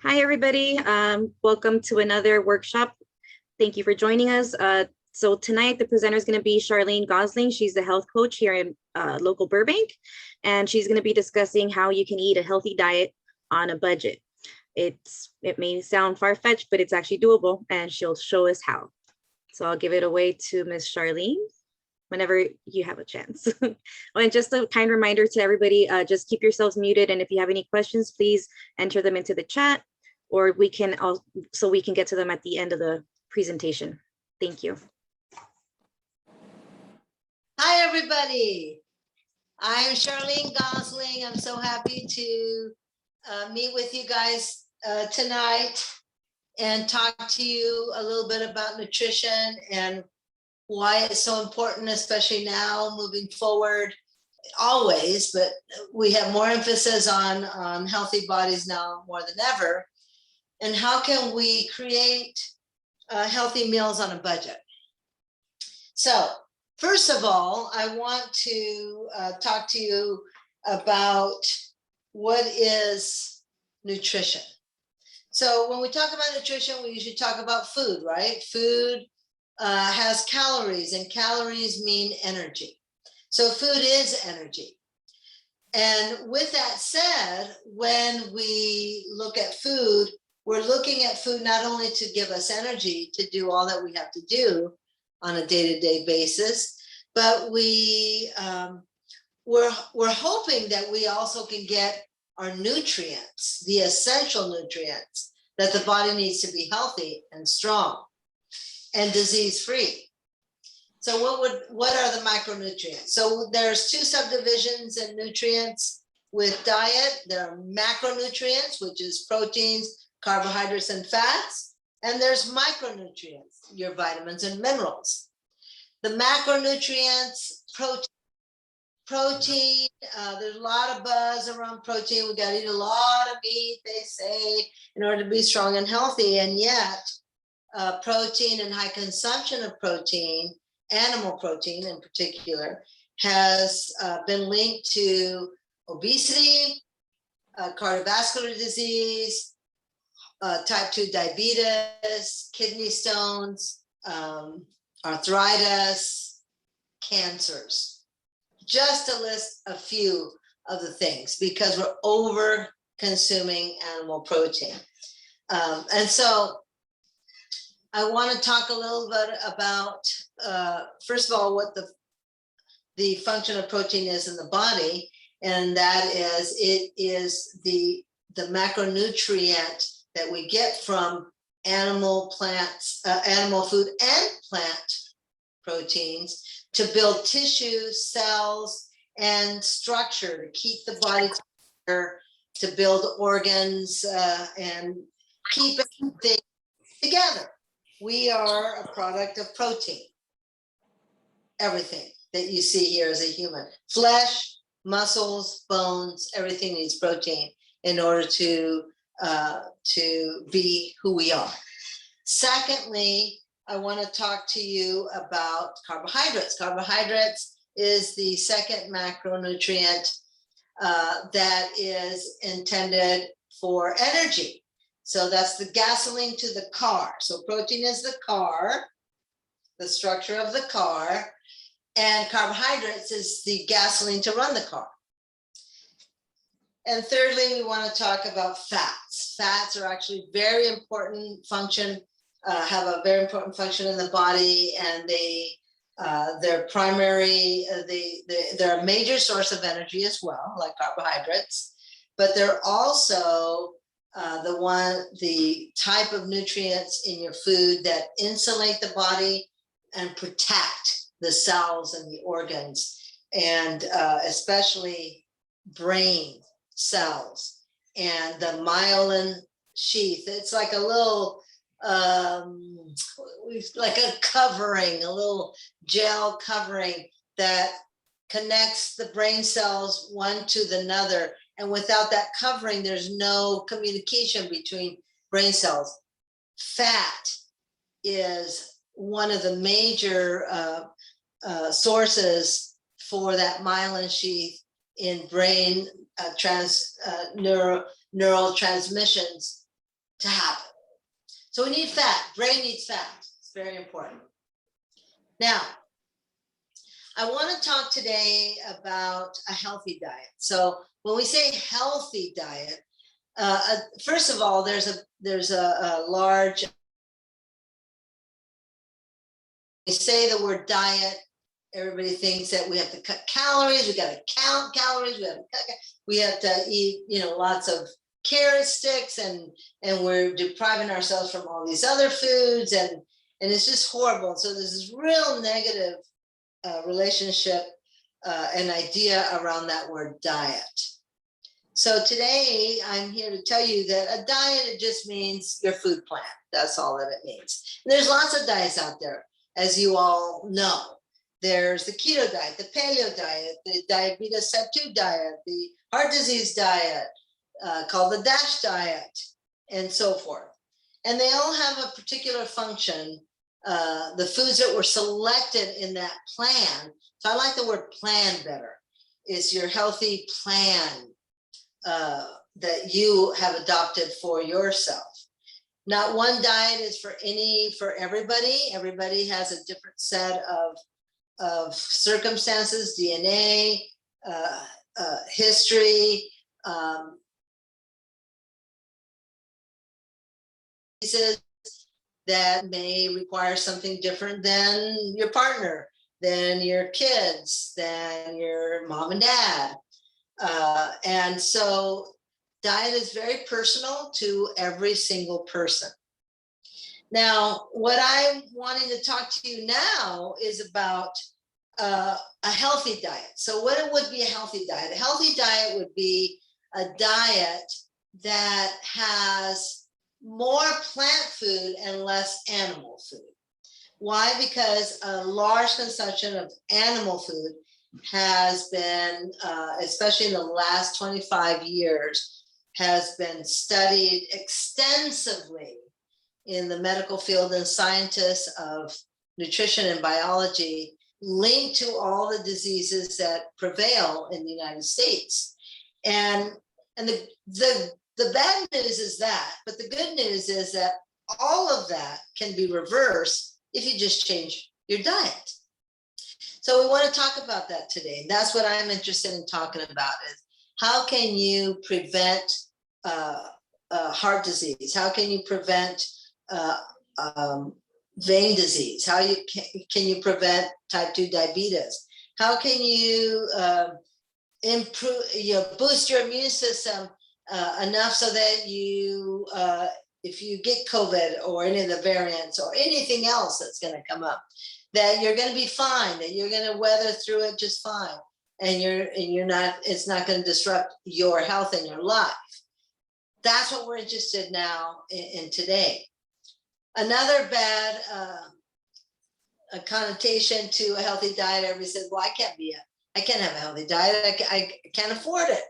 Hi, everybody. Welcome to another workshop. Thank you for joining us. So tonight, the presenter is going to be Charlene Gosling. She's the health coach here in local Burbank, and she's going to be discussing how you can eat a healthy diet on a budget. It may sound far-fetched, but it's actually doable, and she'll show us how. So I'll give it away to Ms. Charlene whenever you have a chance. And just a kind reminder to everybody, just keep yourselves muted. And if you have any questions, please enter them into the chat, or we can get to them at the end of the presentation. Thank you. Hi, everybody. I'm Charlene Gosling. I'm so happy to meet with you guys tonight and talk to you a little bit about nutrition and why it's so important, especially now moving forward, always, but we have more emphasis on healthy bodies now more than ever. And how can we create healthy meals on a budget? So first of all, I want to talk to you about what is nutrition. So when we talk about nutrition, we usually talk about food, right? Food has calories, and calories mean energy. So food is energy. And with that said, when we look at food, we're looking at food not only to give us energy to do all that we have to do on a day-to-day basis, but we're hoping that we also can get our nutrients, the essential nutrients that the body needs to be healthy and strong and disease-free. So what are the micronutrients? So there's two subdivisions in nutrients with diet. There are macronutrients, which is proteins, carbohydrates, and fats. And there's micronutrients, your vitamins and minerals. The macronutrients, protein, there's a lot of buzz around protein. We got to eat a lot of meat, they say, in order to be strong and healthy. And yet, protein and high consumption of protein, animal protein in particular, has been linked to obesity, cardiovascular disease, type 2 diabetes, kidney stones, arthritis, cancers. Just to list a few of the things, because we're over consuming animal protein. And so I want to talk a little bit about, first of all, what the function of protein is in the body, and that is it is the macronutrient that we get from animal food and plant proteins to build tissue, cells, and structure to keep the body together, to build organs, and keep everything together. We are a product of protein. Everything that you see here as a human, flesh, muscles, bones, everything needs protein in order to be who we are. Secondly, I want to talk to you about carbohydrates. Carbohydrates is the second macronutrient that is intended for energy. So that's the gasoline to the car. So protein is the car, the structure of the car, and carbohydrates is the gasoline to run the car. And thirdly, we want to talk about fats. Fats are actually very important function, have a very important function in the body, and they're primary, they're a major source of energy as well, like carbohydrates, but they're also the type of nutrients in your food that insulate the body and protect the cells and the organs, and especially brain cells and the myelin sheath. It's like a little, like a covering, a little gel covering that connects the brain cells one to the other. And without that covering, there's no communication between brain cells. Fat is one of the major sources for that myelin sheath in brain neural transmissions to happen. So we need fat. Brain needs fat. It's very important. Now, I want to talk today about a healthy diet. So when we say healthy diet, first of all, there's a large. We say the word diet, everybody thinks that we have to cut calories. We got to count calories. We have to eat, lots of carrot sticks, and we're depriving ourselves from all these other foods, and it's just horrible. So there's this real negative relationship and idea around that word diet. So today I'm here to tell you that a diet, it just means your food plan. That's all that it means. And there's lots of diets out there, as you all know. There's the keto diet, the paleo diet, the diabetes type 2 diet, the heart disease diet, called the DASH diet, and so forth. And they all have a particular function. The foods that were selected in that plan, so I like the word plan better, is your healthy plan that you have adopted for yourself. Not one diet is for everybody. Everybody has a different set of circumstances, DNA, history, that may require something different than your partner, than your kids, than your mom and dad. And so diet is very personal to every single person. Now, what I'm wanting to talk to you now is about a healthy diet. So what it would be a healthy diet? A healthy diet would be a diet that has more plant food and less animal food. Why? Because a large consumption of animal food has been, especially in the last 25 years, has been studied extensively in the medical field, and scientists of nutrition and biology linked to all the diseases that prevail in the United States. And the bad news is that, but the good news is that all of that can be reversed if you just change your diet. So we want to talk about that today. And that's what I'm interested in talking about, is how can you prevent heart disease? How can you prevent vein disease? How can you prevent type 2 diabetes? How can you improve, boost your immune system enough so that you, if you get COVID or any of the variants or anything else that's going to come up, that you're going to be fine, that you're going to weather through it just fine, and you're not, it's not going to disrupt your health and your life. That's what we're interested now in today. Another bad a connotation to a healthy diet, everybody says, well, I can't have a healthy diet. I can't afford it.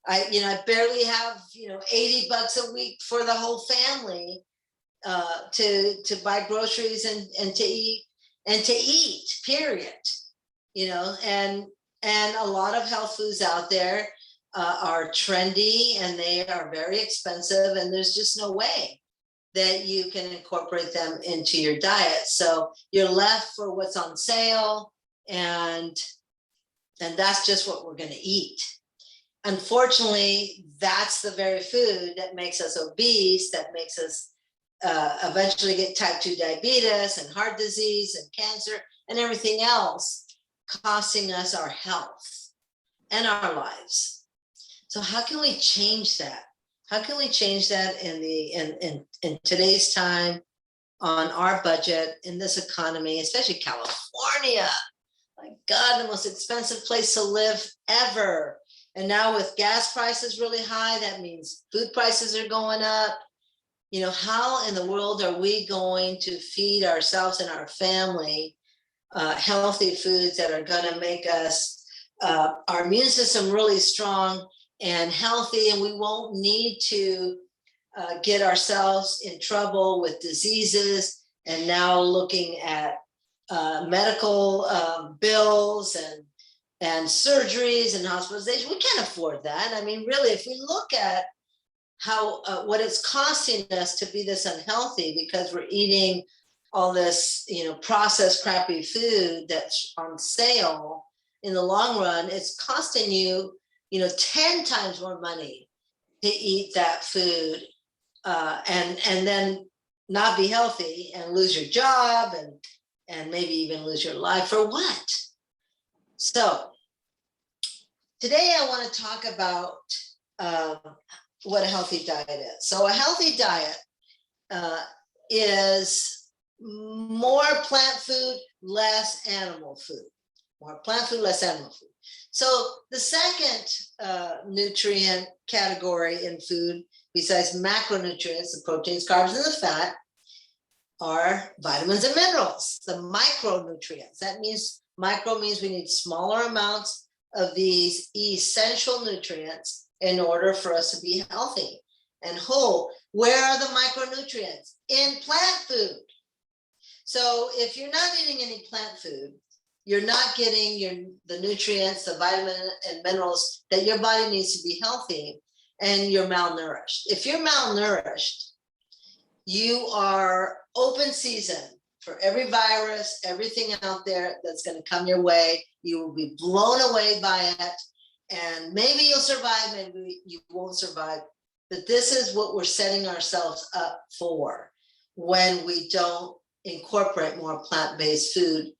I barely have, $80 a week for the whole family to buy groceries and to eat, period. And a lot of health foods out there are trendy, and they are very expensive, and there's just no way that you can incorporate them into your diet. So you're left for what's on sale, and that's just what we're going to eat. Unfortunately, that's the very food that makes us obese, that makes us eventually get type 2 diabetes and heart disease and cancer and everything else, costing us our health and our lives. So how can we change that? How can we change that in today's time, on our budget, in this economy, especially California? My God, the most expensive place to live ever. And now with gas prices really high, that means food prices are going up. How in the world are we going to feed ourselves and our family healthy foods that are going to make us, our immune system really strong and healthy, and we won't need to get ourselves in trouble with diseases, and now looking at medical bills and surgeries and hospitalization? We can't afford that. I mean, really, if we look at how what it's costing us to be this unhealthy because we're eating all this, processed crappy food that's on sale. In the long run, it's costing you, 10 times more money to eat that food, and then not be healthy and lose your job and maybe even lose your life for what? So today I want to talk about what a healthy diet is. So a healthy diet is more plant food, less animal food. More plant food, less animal food. So the second nutrient category in food, besides macronutrients, the proteins, carbs, and the fat, are vitamins and minerals, the micronutrients. That means micro means we need smaller amounts of these essential nutrients in order for us to be healthy and whole. Where are the micronutrients? In plant food. So if you're not eating any plant food, you're not getting the nutrients, the vitamins and minerals that your body needs to be healthy, and you're malnourished. If you're malnourished, you are open season for every virus, everything out there that's going to come your way. You will be blown away by it, and maybe you'll survive, maybe you won't survive. But this is what we're setting ourselves up for when we don't incorporate more plant-based food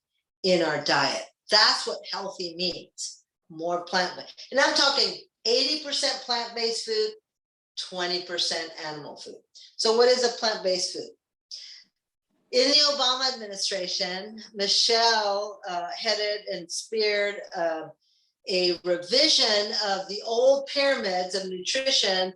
in our diet. That's what healthy means, more plant-based. And I'm talking 80% plant-based food, 20% animal food. So what is a plant-based food? In the Obama administration, Michelle headed and speared a revision of the old pyramids of nutrition.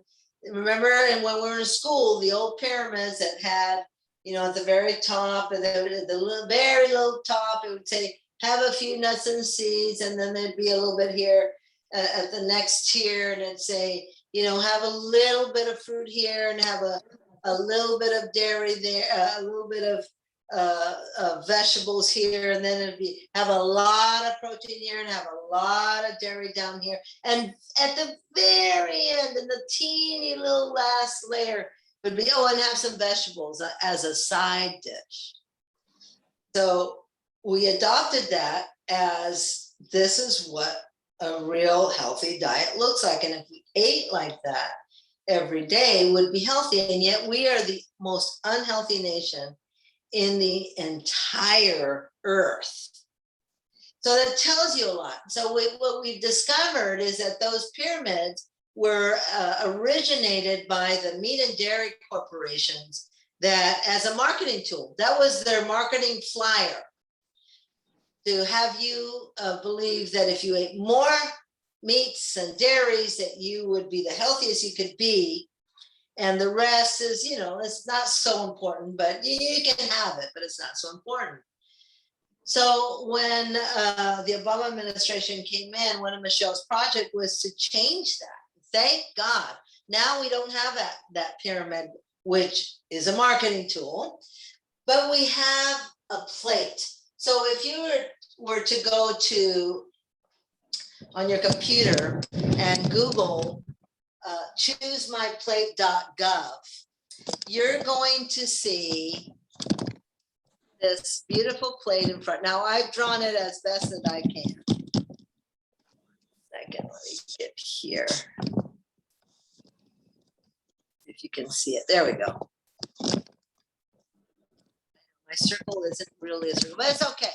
Remember, and when we were in school, the old pyramids that had, at the very top, and the very low top, it would say, have a few nuts and seeds, and then there'd be a little bit here at the next tier, and it'd say, have a little bit of fruit here, and have a little bit of dairy there, a little bit of vegetables here, and then it'd be have a lot of protein here, and have a lot of dairy down here, and at the very end, in the teeny little last layer, would be, and have some vegetables as a side dish. So we adopted that as this is what a real healthy diet looks like. And if we ate like that every day, would be healthy. And yet we are the most unhealthy nation in the entire earth. So that tells you a lot. So what we've discovered is that those pyramids were originated by the meat and dairy corporations that as a marketing tool, that was their marketing flyer to have you believe that if you ate more meats and dairies, that you would be the healthiest you could be. And the rest is, it's not so important, but you can have it, but it's not so important. So when the Obama administration came in, one of Michelle's project was to change that. Thank God. Now we don't have that pyramid, which is a marketing tool, but we have a plate. So if you were to go on your computer and Google choosemyplate.gov, you're going to see this beautiful plate in front. Now I've drawn it as best that I can. Second, let me get here. If you can see it, there we go. My circle isn't really a circle, but it's okay.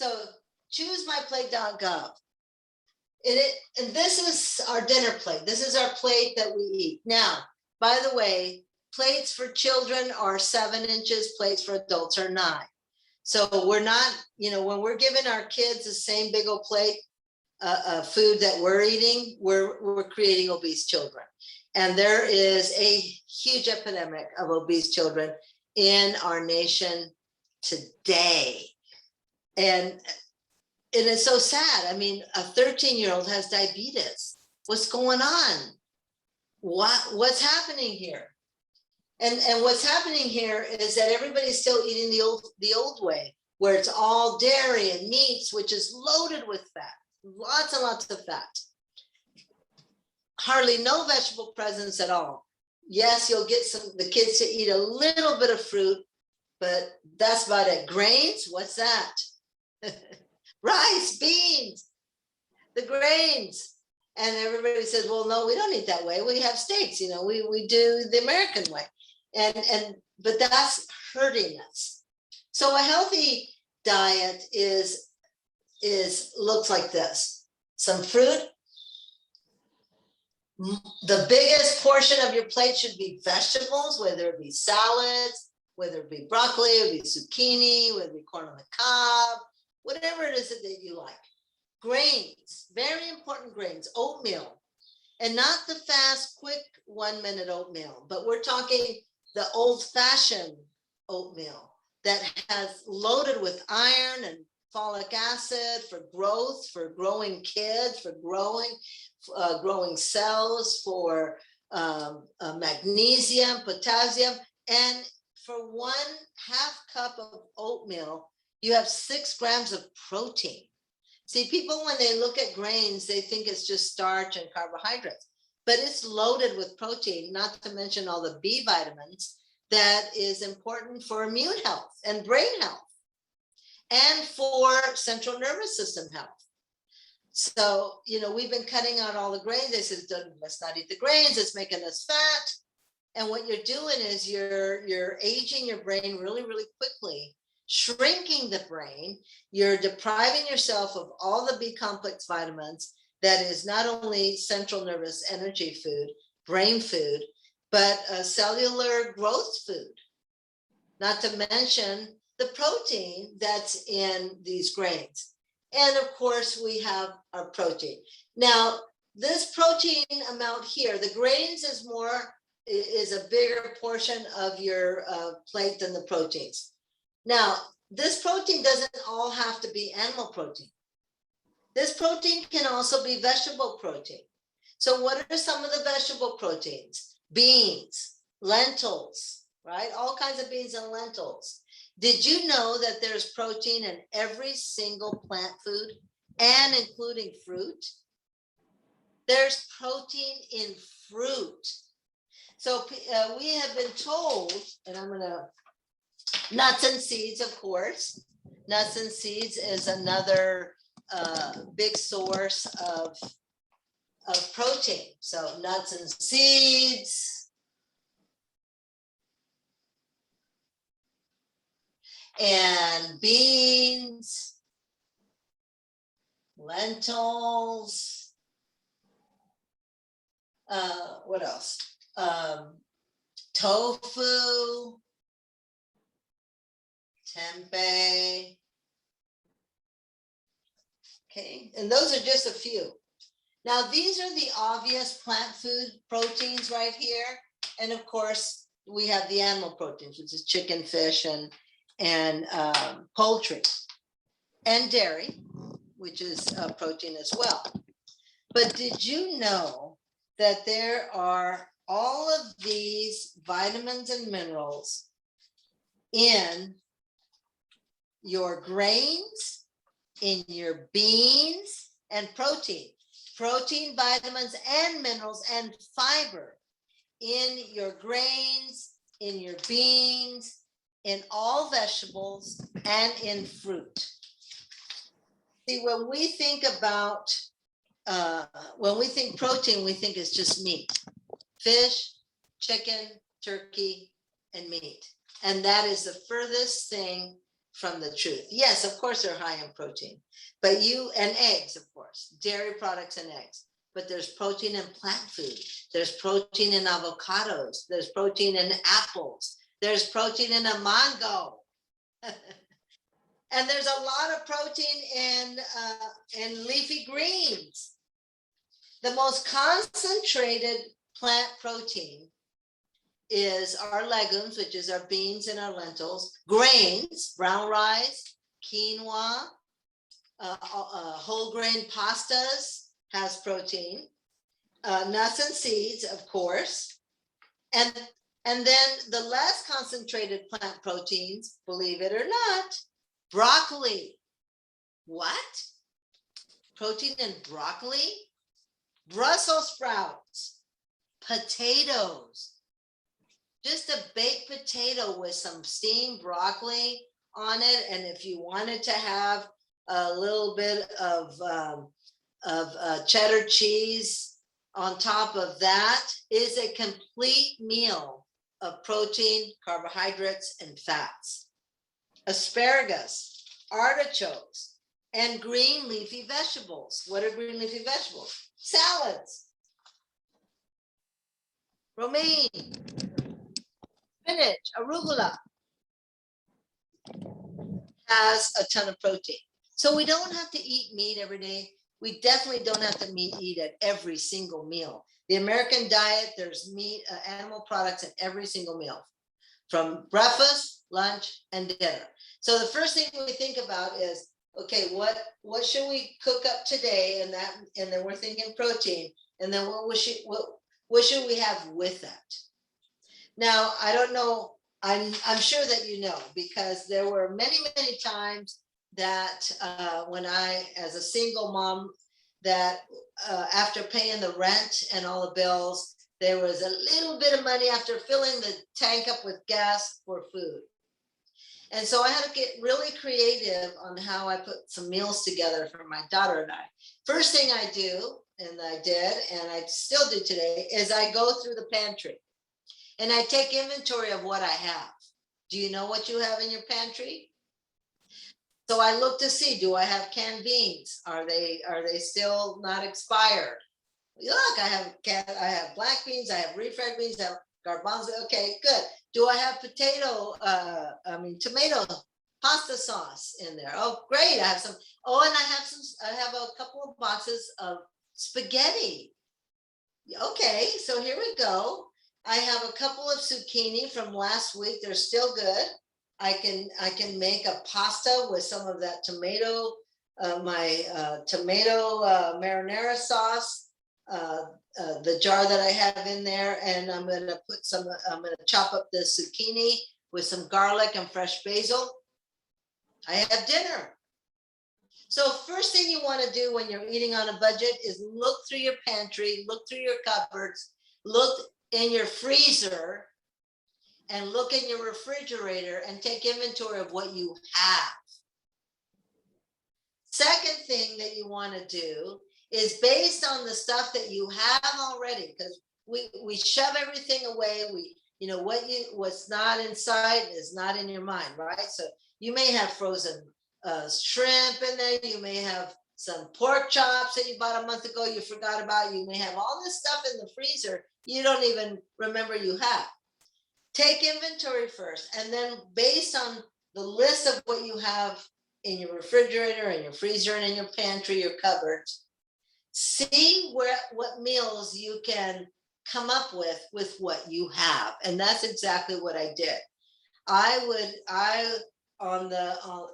So choosemyplate.gov. And this is our dinner plate. This is our plate that we eat. Now, by the way, plates for children are 7 inches, plates for adults are 9. So we're not, when we're giving our kids the same big old plate of food that we're eating, we're creating obese children. And there is a huge epidemic of obese children in our nation today. And it is so sad. I mean, a 13-year-old has diabetes. What's going on? What's happening here? And what's happening here is that everybody's still eating the old way, where it's all dairy and meats, which is loaded with fat, lots and lots of fat. hardly no vegetable presence at all. Yes, you'll get the kids to eat a little bit of fruit, but that's about it. Grains, what's that? Rice, beans, the grains. And everybody says, well, no, we don't eat that way. We have steaks, we do the American way. But that's hurting us. So a healthy diet looks like this. Some fruit. The biggest portion of your plate should be vegetables, whether it be salads, whether it be broccoli, whether it be zucchini, whether it be corn on the cob, whatever it is that you like. Grains, very important grains, oatmeal, and not the fast, quick 1 minute oatmeal, but we're talking the old fashioned oatmeal that has loaded with iron and folic acid for growth, for growing kids, for growing cells, for magnesium, potassium, and for 1/2 cup of oatmeal, you have 6 grams of protein. See, people, when they look at grains, they think it's just starch and carbohydrates, but it's loaded with protein, not to mention all the B vitamins that is important for immune health and brain health and for central nervous system health. So, we've been cutting out all the grains. They said, let's not eat the grains. It's making us fat. And what you're doing is you're aging your brain really, really quickly, shrinking the brain. You're depriving yourself of all the B complex vitamins. That is not only central nervous energy food, brain food, but cellular growth food. Not to mention the protein that's in these grains. And of course, we have our protein. Now, this protein amount here, the grains is a bigger portion of your plate than the proteins. Now, this protein doesn't all have to be animal protein. This protein can also be vegetable protein. So what are some of the vegetable proteins? Beans, lentils, right? All kinds of beans and lentils. Did you know that there's protein in every single plant food and including fruit? There's protein in fruit. So we have been told, and nuts and seeds, of course. Nuts and seeds is another big source of protein. So nuts and seeds. And beans, lentils, what else? Tofu, tempeh. Okay, and those are just a few. Now, these are the obvious plant food proteins right here. And of course, we have the animal proteins, which is chicken, fish, and poultry, and dairy, which is protein as well. But did you know that there are all of these vitamins and minerals in your grains, in your beans, and protein, vitamins, and minerals, and fiber in your grains, in your beans, in all vegetables, and in fruit. See, when we think about, when we think protein, we think it's just meat, fish, chicken, turkey, and meat. And that is the furthest thing from the truth. Yes, of course, they're high in protein, but and eggs, of course, dairy products and eggs. But there's protein in plant food. There's protein in avocados. There's protein in apples. There's protein in a mango. And there's a lot of protein in leafy greens. The most concentrated plant protein is our legumes, which is our beans and our lentils, grains, brown rice, quinoa, whole grain pastas has protein, nuts and seeds, of course, and then the less concentrated plant proteins, believe it or not, broccoli. What? Protein in broccoli? Brussels sprouts, potatoes, just a baked potato with some steamed broccoli on it. And if you wanted to have a little bit of cheddar cheese on top of that, is a complete meal of protein, carbohydrates, and fats. Asparagus, artichokes, and green leafy vegetables. What are green leafy vegetables? Salads, romaine, spinach, arugula, has a ton of protein. So we don't have to eat meat every day. We definitely don't have to eat at every single meal. The American diet, there's meat, animal products in every single meal, from breakfast, lunch, and dinner. So the first thing we think about is, okay, what should we cook up today? And then we're thinking protein. And then what should we have with that? Now, I don't know. I'm sure that you know, because there were many, many times that when I, as a single mom, that after paying the rent and all the bills, there was a little bit of money after filling the tank up with gas for food. And so I had to get really creative on how I put some meals together for my daughter and I. First thing I do, and I did, and I still do today, is I go through the pantry and I take inventory of what I have. Do you know what you have in your pantry? So I look to see, do I have canned beans? Are they still not expired? Look, I have black beans, I have refried beans, I have garbanzo. Okay, good. Do I have tomato pasta sauce in there? Oh, great. I have some. Oh, and I have a couple of boxes of spaghetti. Okay, so here we go. I have a couple of zucchini from last week. They're still good. I can make a pasta with some of that tomato, my tomato marinara sauce, the jar that I have in there, and I'm gonna chop up the zucchini with some garlic and fresh basil. I have dinner. So first thing you want to do when you're eating on a budget is look through your pantry, look through your cupboards, look in your freezer, and look in your refrigerator and take inventory of what you have. Second thing that you want to do is based on the stuff that you have already, because we shove everything away. What's not inside is not in your mind, right? So you may have frozen shrimp in there. You may have some pork chops that you bought a month ago you forgot about. You may have all this stuff in the freezer you don't even remember you have. Take inventory first, and then based on the list of what you have in your refrigerator and your freezer and in your pantry, your cupboards, see what meals you can come up with what you have. And that's exactly what I did.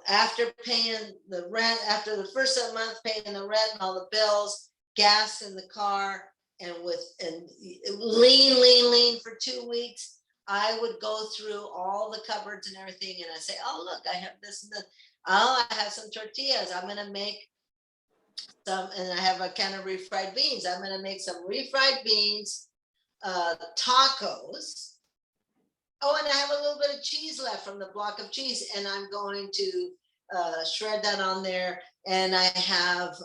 After paying the rent, after the first month paying the rent and all the bills, gas in the car, and lean for 2 weeks, I would go through all the cupboards and everything, and I say, oh, look, I have this and this. Oh, I have some tortillas. I'm going to make some, and I have a can of refried beans. I'm going to make some refried beans, tacos. Oh, and I have a little bit of cheese left from the block of cheese, and I'm going to shred that on there. And I have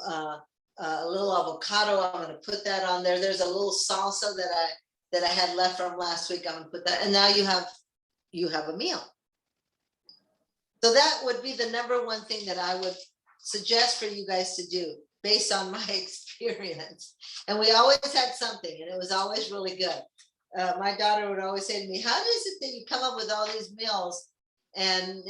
a little avocado. I'm going to put that on there. There's a little salsa that I had left from last week. I'm going to put that, and now you have a meal. So that would be the number one thing that I would suggest for you guys to do based on my experience. And we always had something, and it was always really good. My daughter would always say to me, how is it that you come up with all these meals and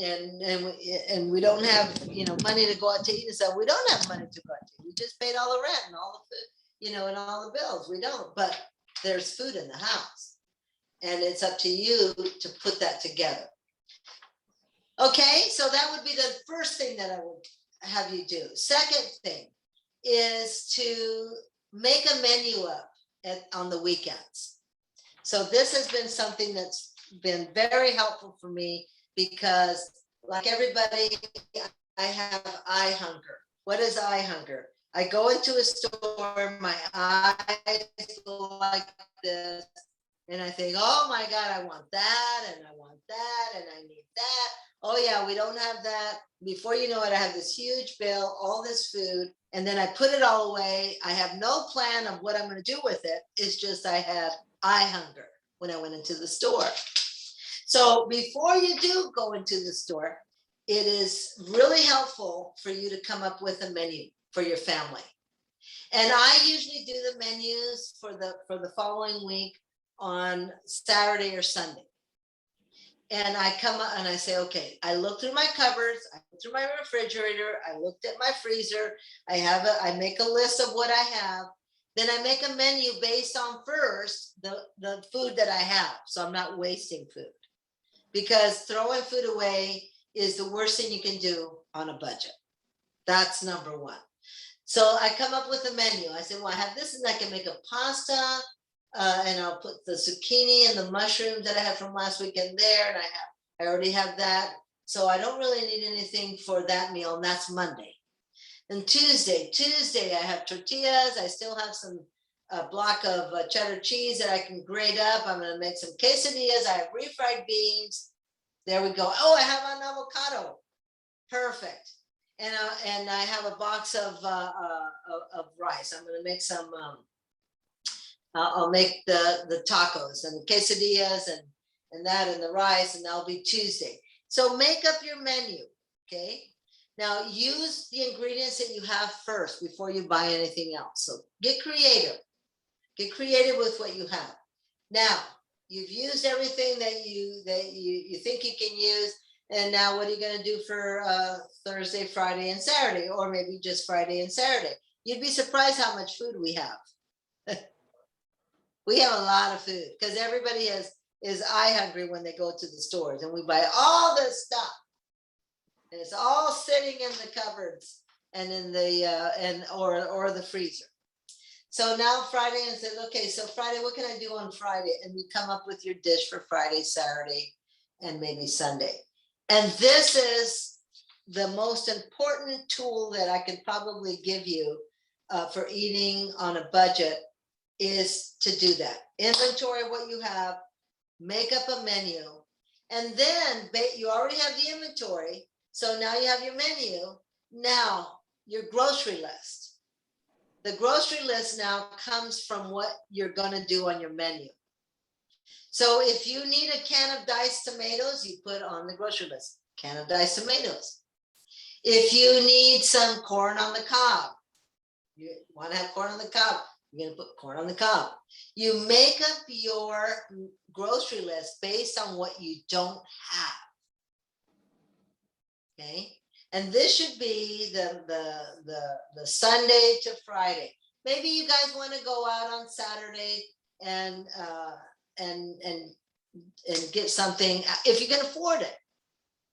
we don't have money to go out to eat and stuff? We don't have money to go out to eat. We just paid all the rent and all the food, and all the bills. We don't, but there's food in the house, and it's up to you to put that together. Okay, so that would be the first thing that I would have you do. Second thing is to make a menu up on the weekends. So this has been something that's been very helpful for me because, like everybody, I have eye hunger. What is eye hunger? I go into a store, my eyes go like this, and I think, oh my God, I want that, and I want that, and I need that. Oh yeah, we don't have that. Before you know it, I have this huge bill, all this food, and then I put it all away. I have no plan of what I'm going to do with it. It's just I had eye hunger when I went into the store. So before you do go into the store, it is really helpful for you to come up with a menu for your family. And I usually do the menus for the following week on Saturday or Sunday. And I come up and I say, okay, I look through my cupboards, I look through my refrigerator, I looked at my freezer, I make a list of what I have. Then I make a menu based on first the food that I have. So I'm not wasting food, because throwing food away is the worst thing you can do on a budget. That's number one. So I come up with a menu. I say, well, I have this, and I can make a pasta, and I'll put the zucchini and the mushrooms that I had from last week in there, and I already have that. So I don't really need anything for that meal, and that's Monday. And Tuesday, I have tortillas. I still have some block of cheddar cheese that I can grate up. I'm going to make some quesadillas. I have refried beans. There we go. Oh, I have an avocado. Perfect. And I have a box of rice. I'm going to make some. I'll make the tacos and the quesadillas and that and the rice, and that'll be Tuesday. So make up your menu, okay? Now use the ingredients that you have first before you buy anything else. So get creative. Get creative with what you have. Now you've used everything that you think you can use. And now what are you going to do for Thursday, Friday, and Saturday, or maybe just Friday and Saturday? You'd be surprised how much food we have. We have a lot of food because everybody is eye hungry when they go to the stores, and we buy all this stuff, and it's all sitting in the cupboards and in the or the freezer. So now Friday, and said, okay, so Friday, what can I do on Friday? And you come up with your dish for Friday, Saturday, and maybe Sunday. And this is the most important tool that I can probably give you for eating on a budget, is to do that. Inventory what you have, make up a menu, and then you already have the inventory. So now you have your menu. Now your grocery list. The grocery list now comes from what you're going to do on your menu. So if you need a can of diced tomatoes, you put on the grocery list, can of diced tomatoes. If you need some corn on the cob, you want to have corn on the cob, you're going to put corn on the cob. You make up your grocery list based on what you don't have. Okay. And this should be the Sunday to Friday. Maybe you guys want to go out on Saturday and get something if you can afford it.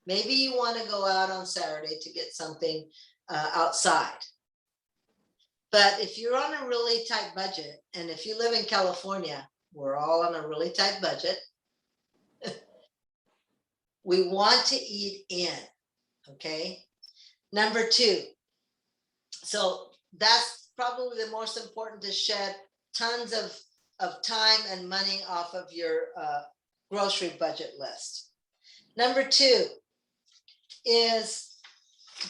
Maybe you want to go out on Saturday to get something outside. But if you're on a really tight budget, and if you live in California, we're all on a really tight budget. We want to eat in, okay? Number two, so that's probably the most important, to shed tons of time and money off of your grocery budget list. Number two is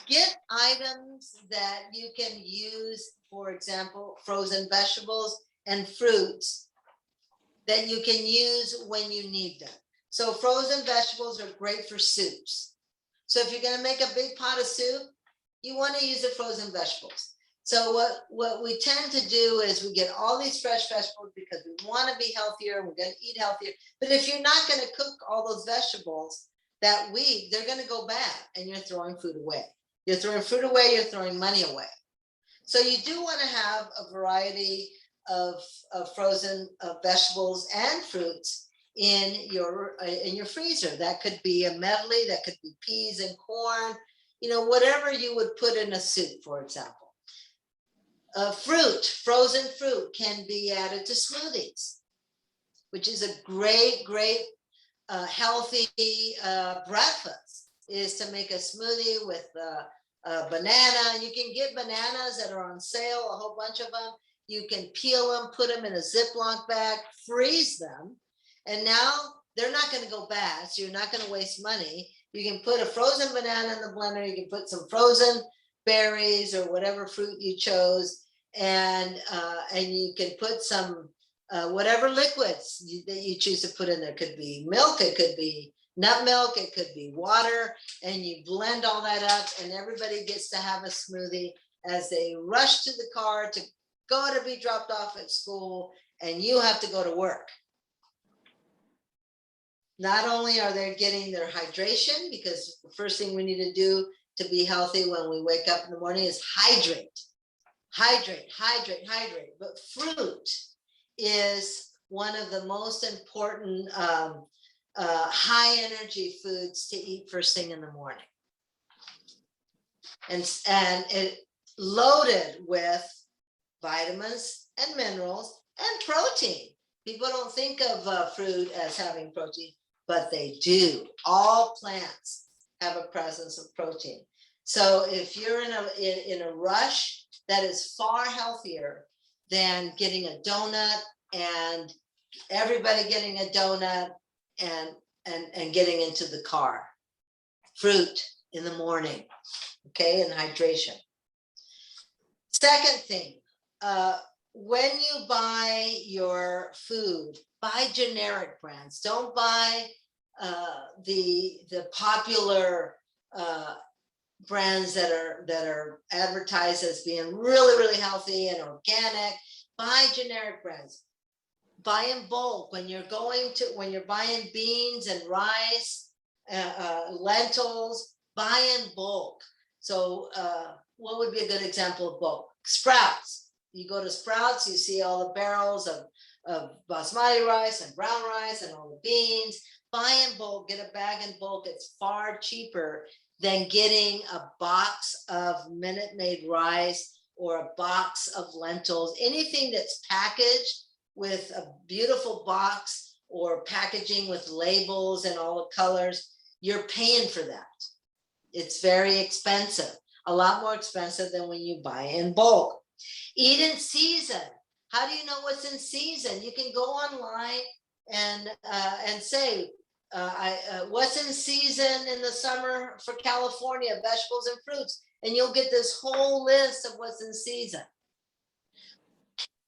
get items that you can use, for example, frozen vegetables and fruits that you can use when you need them. So frozen vegetables are great for soups. So if you're going to make a big pot of soup, you want to use the frozen vegetables. So what we tend to do is we get all these fresh vegetables because we want to be healthier, we're going to eat healthier. But if you're not going to cook all those vegetables that week, they're going to go bad and you're throwing food away. You're throwing fruit away, you're throwing money away. So you do want to have a variety of frozen vegetables and fruits in your freezer. That could be a medley, that could be peas and corn, you know, whatever you would put in a soup, for example. Frozen fruit can be added to smoothies, which is a great healthy breakfast, is to make a smoothie with banana. You can get bananas that are on sale, a whole bunch of them. You can peel them, put them in a Ziploc bag, freeze them, and now they're not going to go bad, so you're not going to waste money. You can put a frozen banana in the blender, you can put some frozen berries or whatever fruit you chose, and you can put some whatever liquids that you choose to put in there. Could be milk, it could be nut milk, it could be water, and you blend all that up, and everybody gets to have a smoothie as they rush to the car to go to be dropped off at school, and you have to go to work. Not only are they getting their hydration, because the first thing we need to do to be healthy when we wake up in the morning is hydrate, hydrate, hydrate, hydrate. But fruit is one of the most important high energy foods to eat first thing in the morning. And it loaded with vitamins and minerals and protein. People don't think of fruit as having protein, but they do. All plants have a presence of protein. So if you're in a rush, that is far healthier than getting a donut and everybody getting a donut and getting into the car. Fruit in the morning, okay, and hydration. Second thing, when you buy your food, buy generic brands. Don't buy the popular brands that are advertised as being really, really healthy and organic. Buy generic brands. Buy in bulk. When you're buying beans and rice, lentils, buy in bulk. So what would be a good example of bulk? Sprouts. You go to Sprouts, you see all the barrels of basmati rice and brown rice and all the beans. Buy in bulk, get a bag in bulk. It's far cheaper than getting a box of Minute Maid rice or a box of lentils. Anything that's packaged with a beautiful box or packaging with labels and all the colors, you're paying for that. It's very expensive, a lot more expensive than when you buy in bulk. Eat in season. How do you know what's in season? You can go online and say, what's in season in the summer for California, vegetables and fruits, and you'll get this whole list of what's in season.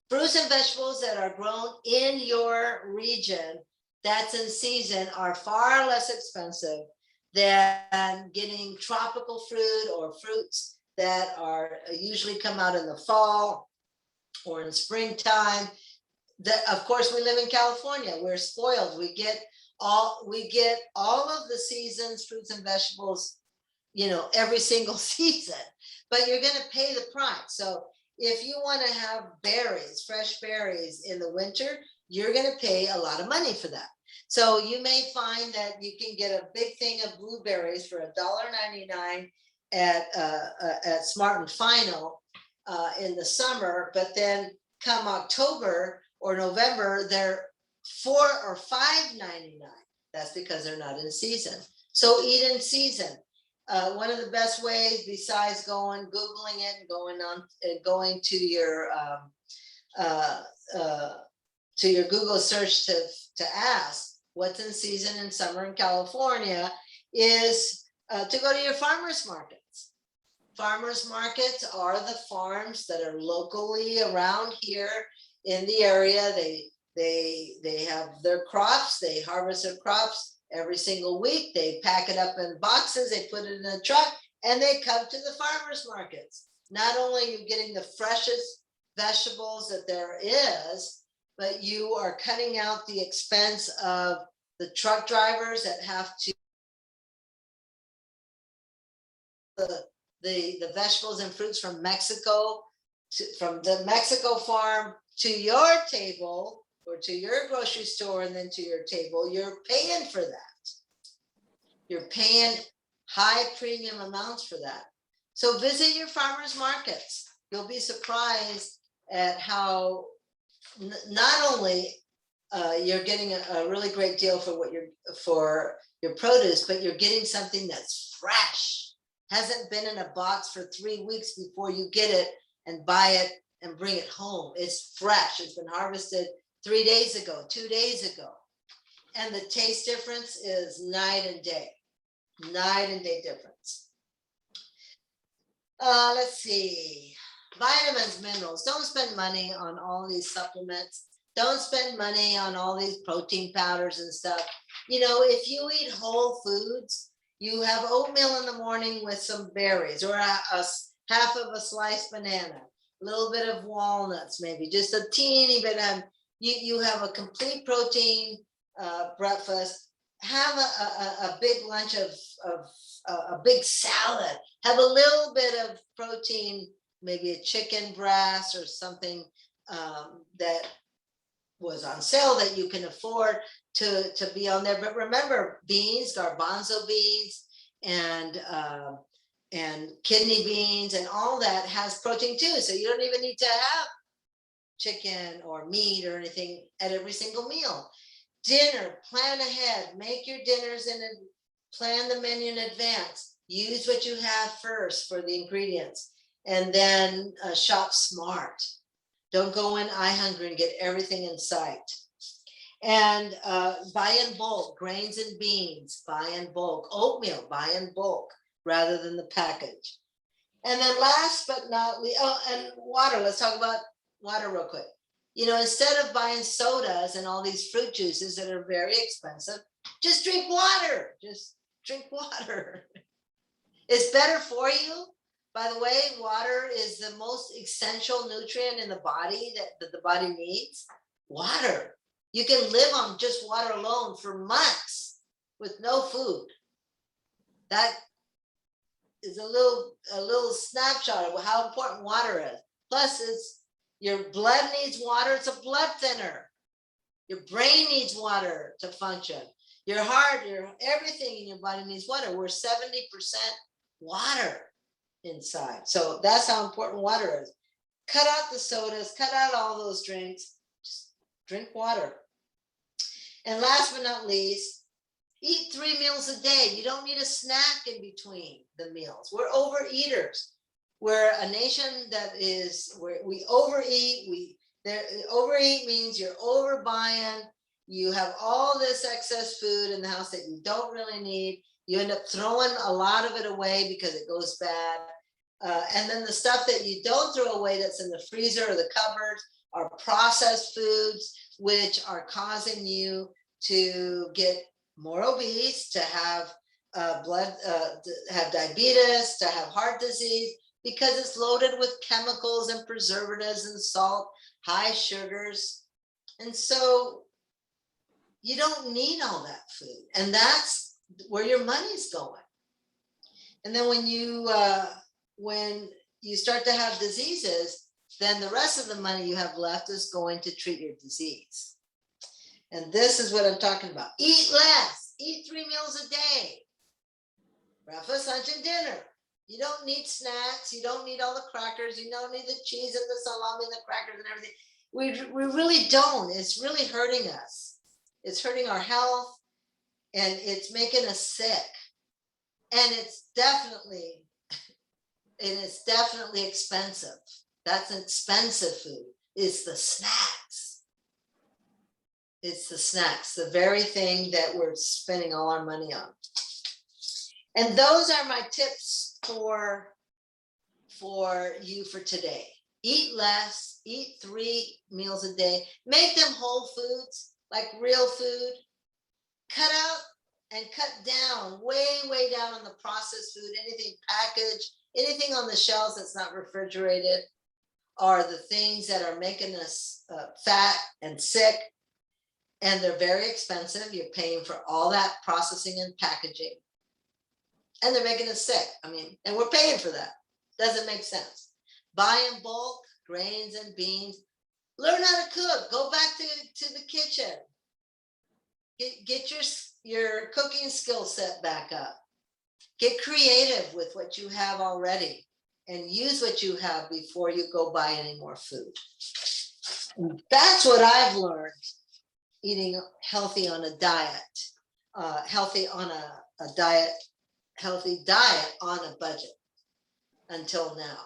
Fruits and vegetables that are grown in your region that's in season are far less expensive than getting tropical fruit or fruits that are usually come out in the fall or in springtime. Of course, we live in California. We're spoiled. We get all of the seasons, fruits and vegetables, every single season, but you're going to pay the price. So if you want to have berries, fresh berries in the winter, you're going to pay a lot of money for that. So you may find that you can get a big thing of blueberries for $1.99 at Smart and Final in the summer, but then come October or November, they're $4 or $5.99. That's because they're not in season. So eat in season. One of the best ways, besides Googling it and going to your Google search to ask what's in season in summer in California, is to go to your farmers markets. Farmers markets are the farms that are locally around here in the area. They have their crops. They harvest their crops every single week. They pack it up in boxes. They put it in a truck, and they come to the farmers markets. Not only are you getting the freshest vegetables that there is, but you are cutting out the expense of the truck drivers that have to the vegetables and fruits from Mexico, from the Mexico farm to your table or to your grocery store and then to your table. You're paying for that. You're paying high premium amounts for that. So visit your farmers markets. You'll be surprised at how not only you're getting a really great deal for your produce, but you're getting something that's fresh. hasn't been in a box for 3 weeks before you get it and buy it and bring it home. It's fresh. It's been harvested 3 days ago, 2 days ago. And the taste difference is night and day difference. Let's see. Vitamins, minerals. Don't spend money on all these supplements. Don't spend money on all these protein powders and stuff. You know, if you eat whole foods, you have oatmeal in the morning with some berries or half of a sliced banana, a little bit of walnuts, maybe just a teeny bit of, you have a complete protein breakfast. Have a big lunch of a big salad. Have a little bit of protein, maybe a chicken breast or something that was on sale that you can afford to be on there. But remember, beans, garbanzo beans, and kidney beans, and all that has protein too. So you don't even need to have chicken or meat or anything at every single meal. Dinner, plan ahead, make your dinners and plan the menu in advance. Use what you have first for the ingredients, and then shop smart. Don't go in eye hungry and get everything in sight. And buy in bulk, grains and beans, buy in bulk, oatmeal, buy in bulk rather than the package. And then last but not least, oh, and water. Let's talk about water real quick. You know, instead of buying sodas and all these fruit juices that are very expensive, just drink water. Just drink water. It's better for you. By the way, water is the most essential nutrient in the body that the body needs. Water. You can live on just water alone for months with no food. That is a little snapshot of how important water is. Plus, your blood needs water. It's a blood thinner. Your brain needs water to function. Your heart, everything in your body needs water. We're 70% water inside. So that's how important water is. Cut out the sodas, cut out all those drinks, just drink water. And last but not least, eat 3 meals a day. You don't need a snack in between the meals. We're overeaters. We're a nation that is where we overeat. Overeat means you're overbuying. You have all this excess food in the house that you don't really need. You end up throwing a lot of it away because it goes bad. And then the stuff that you don't throw away that's in the freezer or the cupboards are processed foods, which are causing you to get more obese, to have to have diabetes, to have heart disease, because it's loaded with chemicals and preservatives and salt, high sugars. And so you don't need all that food. And that's where your money's going. And then when you start to have diseases, then the rest of the money you have left is going to treat your disease. And this is what I'm talking about. Eat less. Eat 3 meals a day. Breakfast, lunch, and dinner. You don't need snacks. You don't need all the crackers. You don't need the cheese and the salami and the crackers and everything. We really don't. It's really hurting us. It's hurting our health, and it's making us sick. And it's definitely expensive. That's expensive food. It's the snacks. It's the snacks, the very thing that we're spending all our money on. And those are my tips for you for today. Eat less, eat 3 meals a day, make them whole foods, like real food. Cut out and cut down, way down on the processed food, anything packaged, anything on the shelves that's not refrigerated, are the things that are making us fat and sick. And they're very expensive. You're paying for all that processing and packaging. And they're making us sick. I mean, and we're paying for that. Doesn't make sense. Buy in bulk, grains and beans. Learn how to cook. Go back to the kitchen. Get your cooking skill set back up. Get creative with what you have already and use what you have before you go buy any more food. That's what I've learned eating healthy on a diet, a diet healthy diet on a budget until now.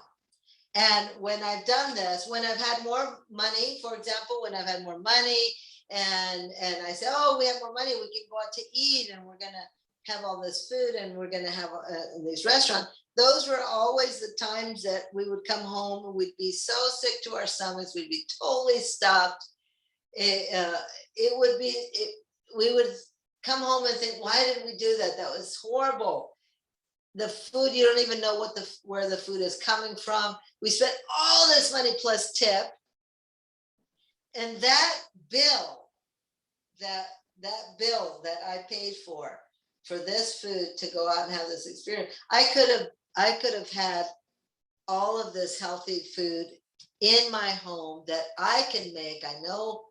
And when I've done this, when I've had more money, for example, when I've had more money and I say, oh, we have more money, we can go out to eat and we're going to have all this food and we're going to have in these restaurants. Those were always the times that we would come home and we'd be so sick to our stomachs. We'd be totally stuffed. It would be, we would come home and think, why did we do that? That was horrible. The food, you don't even know where the food is coming from. We spent all this money plus tip. And that bill, that bill that I paid for this food to go out and have this experience, I could have had all of this healthy food in my home that I can make. I know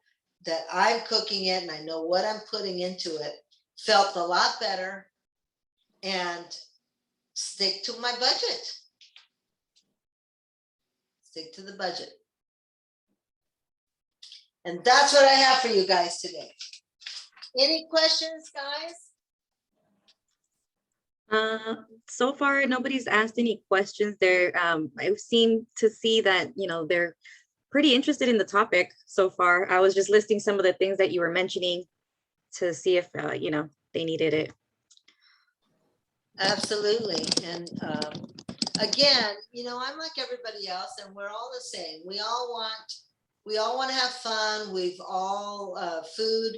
that I'm cooking it and I know what I'm putting into it. Felt a lot better and stick to my budget. Stick to the budget. And that's what I have for you guys today. Any questions, guys? So far, nobody's asked any questions there. I seem to see that, they're pretty interested in the topic so far. I was just listing some of the things that you were mentioning to see if, they needed it. Absolutely. And again, I'm like everybody else and we're all the same. We all want to have fun. We've all, food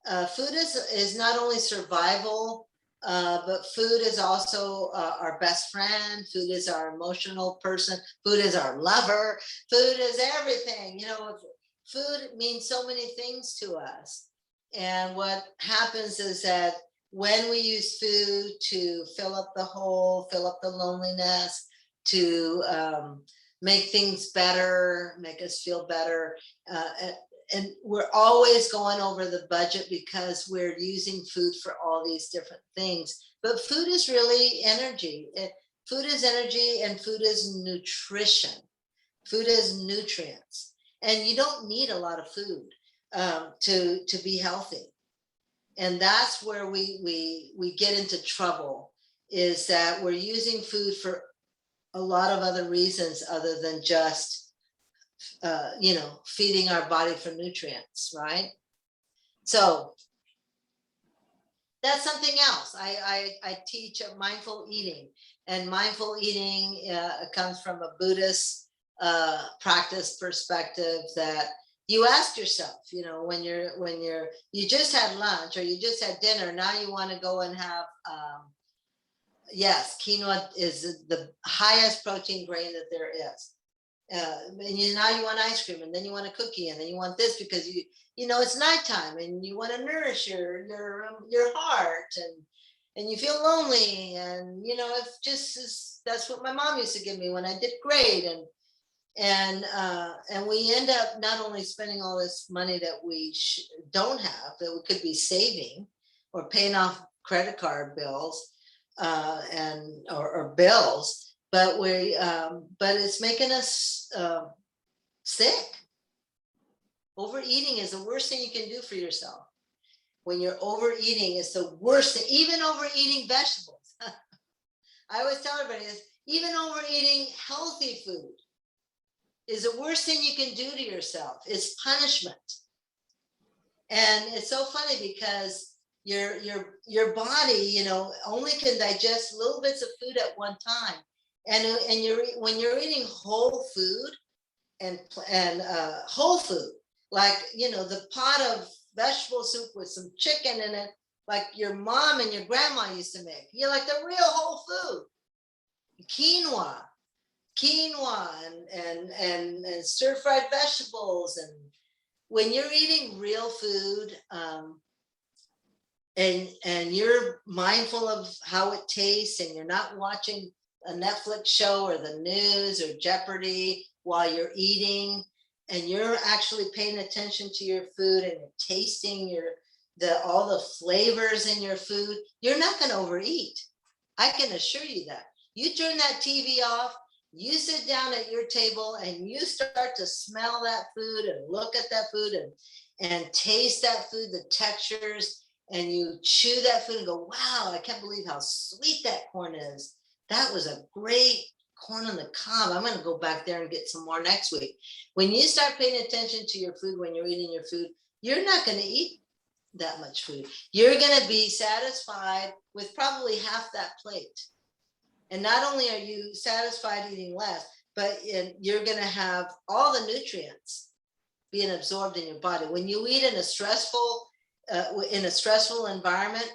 is not only survival, but food is also our best friend. Food is our emotional person. Food is our lover. Food is everything. Food means so many things to us. And what happens is that when we use food to fill up the hole, fill up the loneliness, to make things better, make us feel better, and we're always going over the budget because we're using food for all these different things. But food is really energy. Food is energy and food is nutrition. Food is nutrients. And you don't need a lot of food to be healthy. And that's where we get into trouble, is that we're using food for a lot of other reasons other than just feeding our body for nutrients, right? So that's something else. I teach mindful eating, and mindful eating comes from a Buddhist practice perspective, that you ask yourself, when you just had lunch or you just had dinner, now you want to go and have, yes, quinoa is the highest protein grain that there is. And now you want ice cream, and then you want a cookie, and then you want this because it's nighttime and you want to nourish your heart, and you feel lonely, and it's just that's what my mom used to give me when I did great, and we end up not only spending all this money that we don't have, that we could be saving or paying off credit card bills or bills. But but it's making us sick. Overeating is the worst thing you can do for yourself. When you're overeating, it's the worst thing. Even overeating vegetables. I always tell everybody this. Even overeating healthy food is the worst thing you can do to yourself. It's punishment. And it's so funny because your body, only can digest little bits of food at one time. And when you're eating whole food and whole food, like the pot of vegetable soup with some chicken in it, like your mom and your grandma used to make, like the real whole food, quinoa and stir-fried vegetables. And when you're eating real food, and you're mindful of how it tastes, and you're not watching a Netflix show or the news or Jeopardy while you're eating, and you're actually paying attention to your food and tasting all the flavors in your food, you're not going to overeat. I can assure you that. You turn that TV off, you sit down at your table, and you start to smell that food and look at that food and taste that food, the textures, and you chew that food and go, wow, I can't believe how sweet that corn is. That was a great corn on the cob. I'm going to go back there and get some more next week. When you start paying attention to your food, when you're eating your food, you're not going to eat that much food. You're going to be satisfied with probably half that plate. And not only are you satisfied eating less, but you're going to have all the nutrients being absorbed in your body. When you eat in a stressful environment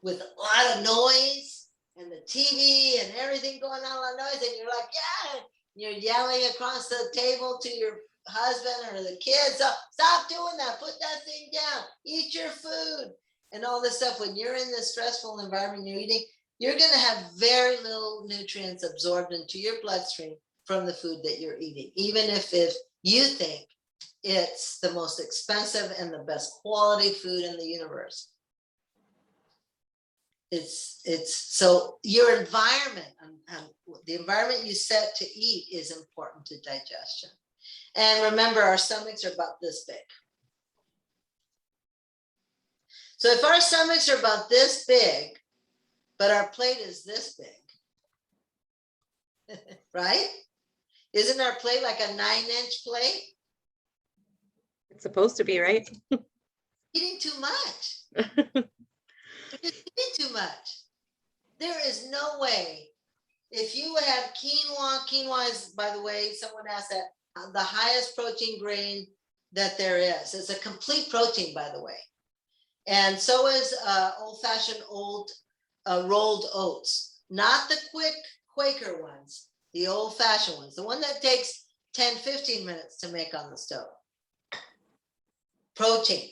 with a lot of noise and the TV and everything going on, a lot of noise, and you're like, yeah, you're yelling across the table to your husband or the kids, stop doing that, put that thing down, eat your food, and all this stuff. When you're in this stressful environment, you're eating, you're going to have very little nutrients absorbed into your bloodstream from the food that you're eating, even if you think it's the most expensive and the best quality food in the universe. It's so your environment, the environment you set to eat is important to digestion. And remember, our stomachs are about this big. So if our stomachs are about this big, but our plate is this big, right? Isn't our plate like a 9-inch plate? It's supposed to be, right? Eating too much. We're just eating too much. There is no way. If you have quinoa is, by the way, someone asked that, the highest protein grain that there is. It's a complete protein, by the way. And so is old-fashioned rolled oats, not the quick Quaker ones, the old-fashioned ones, the one that takes 10, 15 minutes to make on the stove. Protein.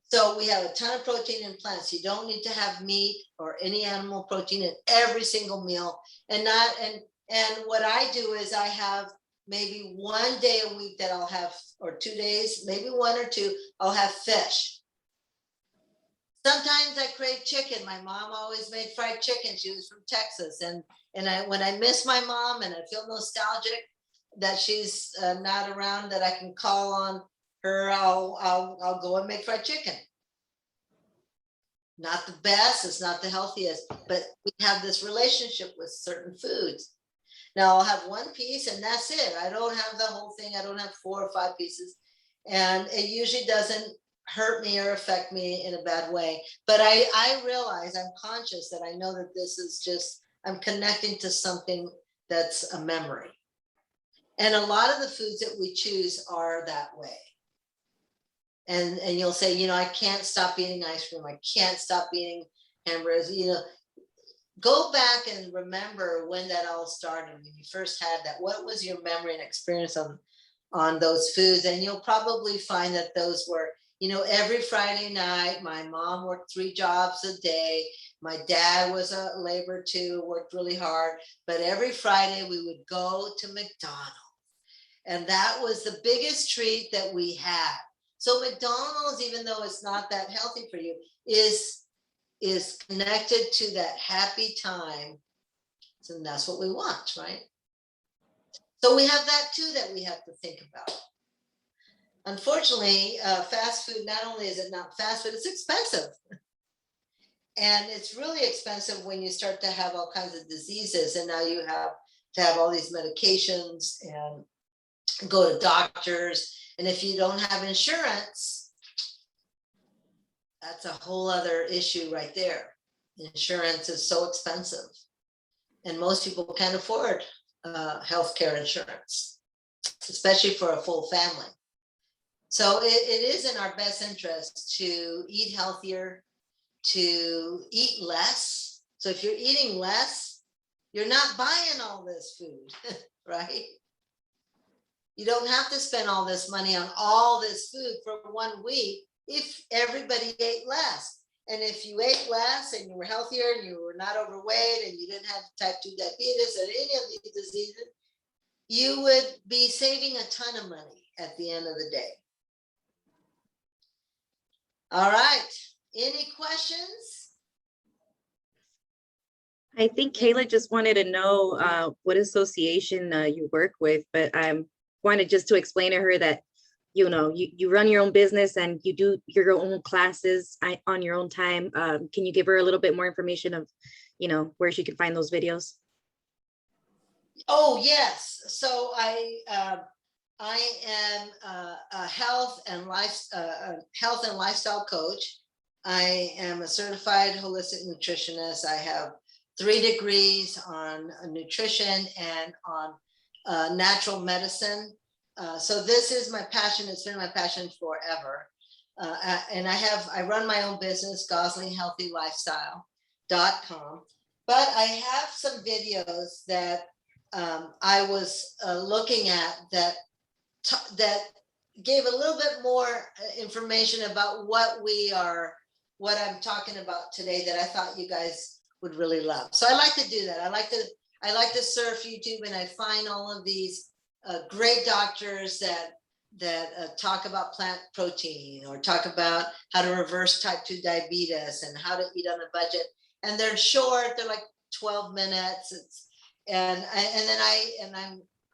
So we have a ton of protein in plants. You don't need to have meat or any animal protein in every single meal. And what I do is I have maybe one day a week that I'll have, or 2 days, maybe 1 or 2, I'll have fish. Sometimes I crave chicken. My mom always made fried chicken. She was from Texas. And when I miss my mom and I feel nostalgic that she's not around, that I can call on her, I'll go and make fried chicken. Not the best, it's not the healthiest, but we have this relationship with certain foods. Now I'll have 1 piece and that's it. I don't have the whole thing. I don't have 4 or 5 pieces. And it usually doesn't hurt me or affect me in a bad way. But I realize, I'm conscious that I know that this is just, I'm connecting to something that's a memory. And a lot of the foods that we choose are that way. And you'll say, you know, I can't stop eating ice cream. I can't stop eating hamburgers. You know, go back and remember when that all started, when you first had that. What was your memory and experience on those foods? And you'll probably find that those were, you know, every Friday night, my mom worked 3 jobs a day. My dad was a laborer too, worked really hard. But every Friday we would go to McDonald's. And that was the biggest treat that we had. So McDonald's, even though it's not that healthy for you, is connected to that happy time. And that's what we want, right? So we have that too that we have to think about. Unfortunately, fast food, not only is it not fast food, it's expensive. And it's really expensive when you start to have all kinds of diseases. And now you have to have all these medications and go to doctors. And if you don't have insurance, that's a whole other issue right there. Insurance is so expensive. And most people can't afford healthcare insurance, especially for a full family. So it is in our best interest to eat healthier, to eat less. So if you're eating less, you're not buying all this food, right? You don't have to spend all this money on all this food for 1 week if everybody ate less. And if you ate less and you were healthier and you were not overweight and you didn't have type 2 diabetes or any of these diseases, you would be saving a ton of money at the end of the day. All right. Any questions? I think Kayla just wanted to know what association you work with, but I wanted just to explain to her that you run your own business and you do your own classes on your own time. Can you give her a little bit more information of, where she can find those videos? Oh, yes. So I am a health and lifestyle coach. I am a certified holistic nutritionist. I have 3 degrees on nutrition and on natural medicine. So this is my passion. It's been my passion forever. And I run my own business, goslinghealthylifestyle.com. But I have some videos that I was looking at that gave a little bit more information about what I'm talking about today that I thought you guys would really love. So I like to do that. I like to surf YouTube, and I find all of these great doctors that talk about plant protein, or talk about how to reverse type 2 diabetes and how to eat on a budget. And they're short, they're like 12 minutes.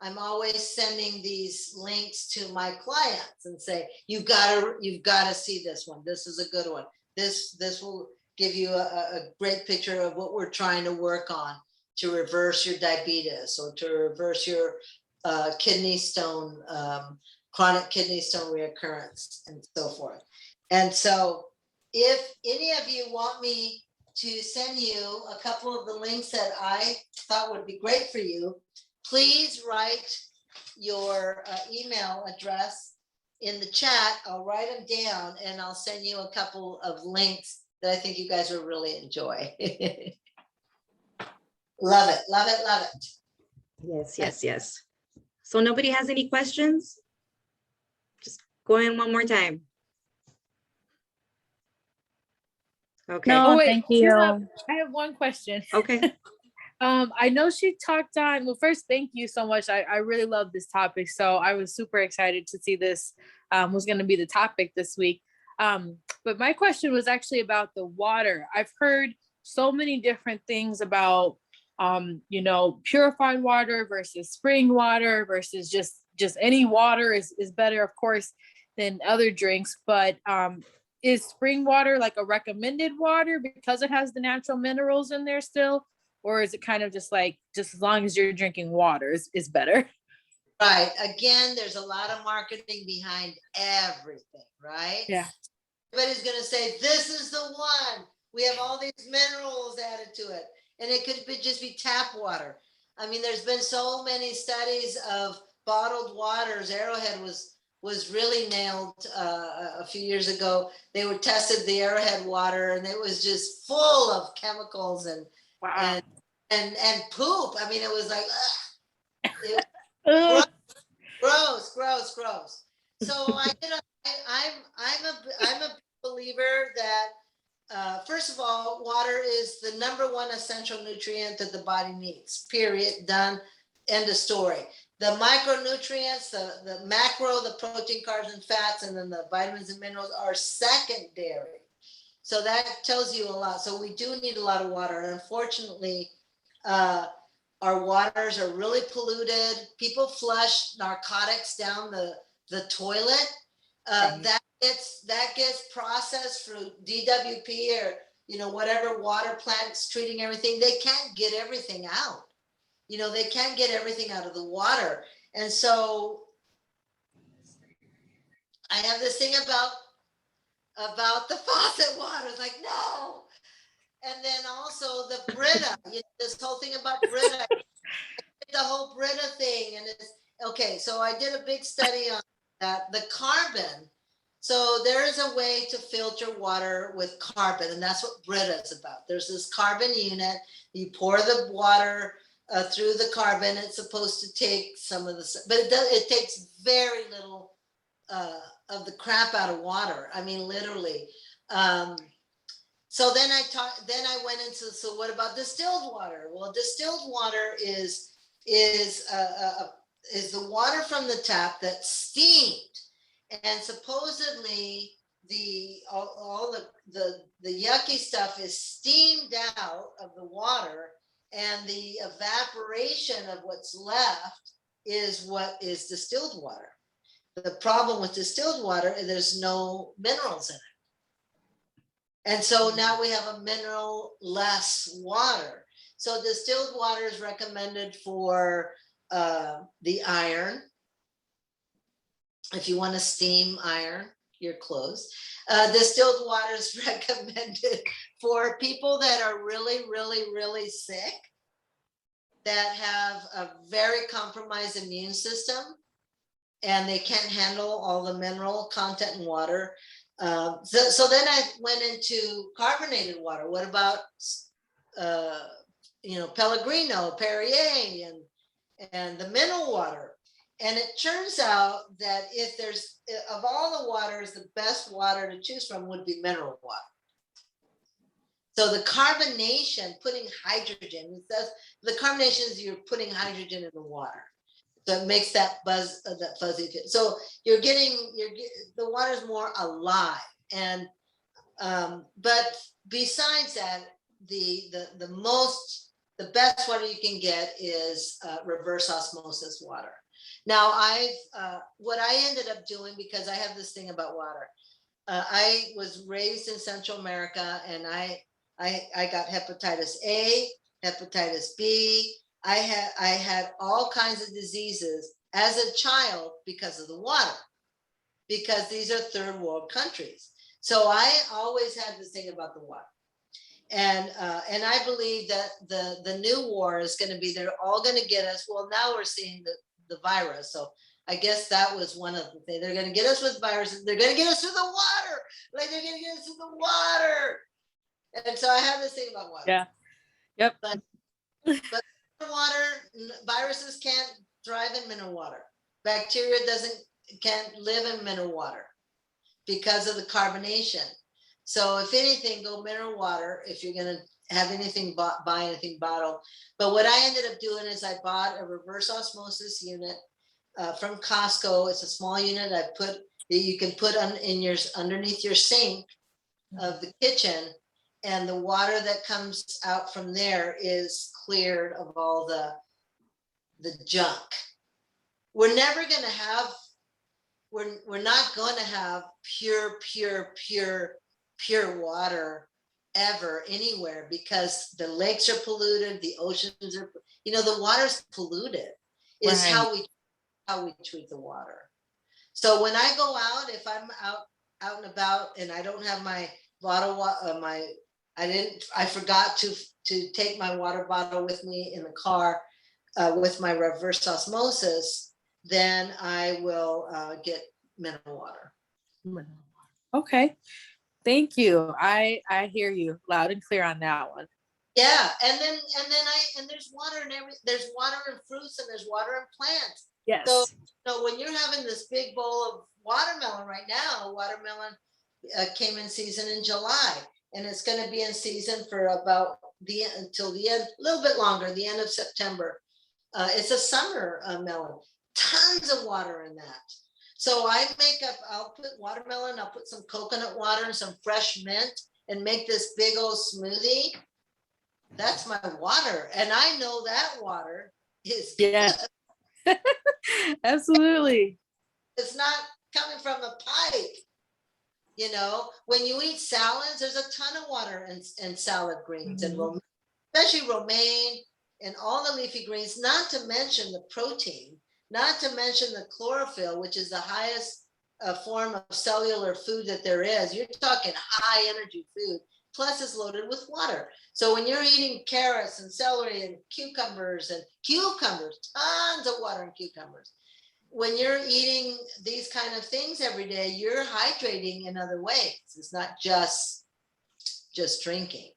I'm always sending these links to my clients and say, you've got to see this one. This is a good one. This will give you a great picture of what we're trying to work on to reverse your diabetes, or to reverse your kidney stone, chronic kidney stone reoccurrence, and so forth. And so if any of you want me to send you a couple of the links that I thought would be great for you, please write your email address in the chat. I'll write them down, and I'll send you a couple of links that I think you guys will really enjoy. Love it, love it, love it. Yes. So nobody has any questions? Just go in one more time. Okay. No, Oh, wait, thank you. I have one question. Okay. I know she talked on, well, first, thank you so much. I really love this topic. So I was super excited to see this was going to be the topic this week. But my question was actually about the water. I've heard so many different things about, purified water versus spring water versus just any water is better, of course, than other drinks. But is spring water like a recommended water because it has the natural minerals in there still? Or is it kind of just as long as you're drinking water is better? Right. Again, there's a lot of marketing behind everything, right? Yeah. Everybody's going to say, this is the one. We have all these minerals added to it. And it could just be tap water. I mean, there's been so many studies of bottled waters. Arrowhead was really nailed a few years ago. They were tested the Arrowhead water, and it was just full of chemicals and Wow. and poop. I mean, it was like, it Ugh. was gross. So I'm a believer that first of all, water is the #1 essential nutrient that the body needs. Period. Done. End of story. The micronutrients, the macro, the protein, carbs, and fats, and then the vitamins and minerals are secondary. So that tells you a lot. So we do need a lot of water. And unfortunately, our waters are really polluted. People flush narcotics down the toilet. That gets processed through DWP or whatever water plant's treating everything. They can't get everything out. They can't get everything out of the water. And so I have this thing about the faucet water. It's like, no. And then also the Brita, this whole thing about Brita, the whole Brita thing. And it's okay. So I did a big study on that, the carbon. So there is a way to filter water with carbon, and that's what Brita is about. There's this carbon unit. You pour the water through the carbon. It's supposed to take some of the, but it takes very little of the crap out of water. I mean, literally. So then I went into, so what about distilled water? Well, distilled water is the water from the tap that's steamed, and supposedly all the yucky stuff is steamed out of the water, and the evaporation of what's left is what is distilled water. The problem with distilled water is there's no minerals in it. And so now we have a mineral-less water. So distilled water is recommended for the iron. If you want to steam iron your clothes. Distilled water is recommended for people that are really, really, really sick, that have a very compromised immune system, and they can't handle all the mineral content in water. So then I went into carbonated water. What about, Pellegrino, Perrier, and the mineral water? And it turns out that if there's, of all the waters, the best water to choose from would be mineral water. So the carbonation, putting hydrogen, the carbonation is you're putting hydrogen in the water. So it makes that buzz, that fuzzy. So the water is more alive. And, but besides that, the best water you can get is reverse osmosis water. Now what I ended up doing, because I have this thing about water, I was raised in Central America, and I got hepatitis A, hepatitis B. I had all kinds of diseases as a child because of the water, because these are third world countries. So I always had this thing about the water. And I believe that the new war is going to be, they're all going to get us. Well, now we're seeing the virus. So I guess that was one of the things. They're going to get us with viruses. They're going to get us through the water. Like they're going to get us through the water. And so I have this thing about water. Yeah. Yep. But water, viruses can't thrive in mineral water. Bacteria can't live in mineral water because of the carbonation. So if anything, go mineral water if you're going to have anything, buy anything bottled. But what I ended up doing is I bought a reverse osmosis unit from Costco. It's a small unit you can put underneath your sink of the kitchen, and the water that comes out from there is cleared of all the junk. We're never going to have, we're not going to have pure water ever anywhere, because the lakes are polluted, the oceans are, the water's polluted. Is Right. how we treat the water. So when I go out, if I'm out and about and I don't have my bottle, I forgot to take my water bottle with me in the car with my reverse osmosis, then I will get mineral water. Okay. Thank you. I hear you loud and clear on that one. Yeah, and then there's water in there's water in fruits, and there's water in plants. Yes. So when you're having this big bowl of watermelon right now, watermelon came in season in July, and it's going to be in season for about until the end, a little bit longer, the end of September. It's a summer melon. Tons of water in that. So I'll put watermelon, I'll put some coconut water and some fresh mint and make this big old smoothie. That's my water. And I know that water is good. Absolutely. It's not coming from a pipe. When you eat salads, there's a ton of water in salad greens, and especially romaine and all the leafy greens, not to mention the protein, not to mention the chlorophyll, which is the highest form of cellular food that there is. You're talking high energy food, plus it's loaded with water. So when you're eating carrots and celery and cucumbers, tons of water in cucumbers. When you're eating these kind of things every day, you're hydrating in other ways. It's not just drinking,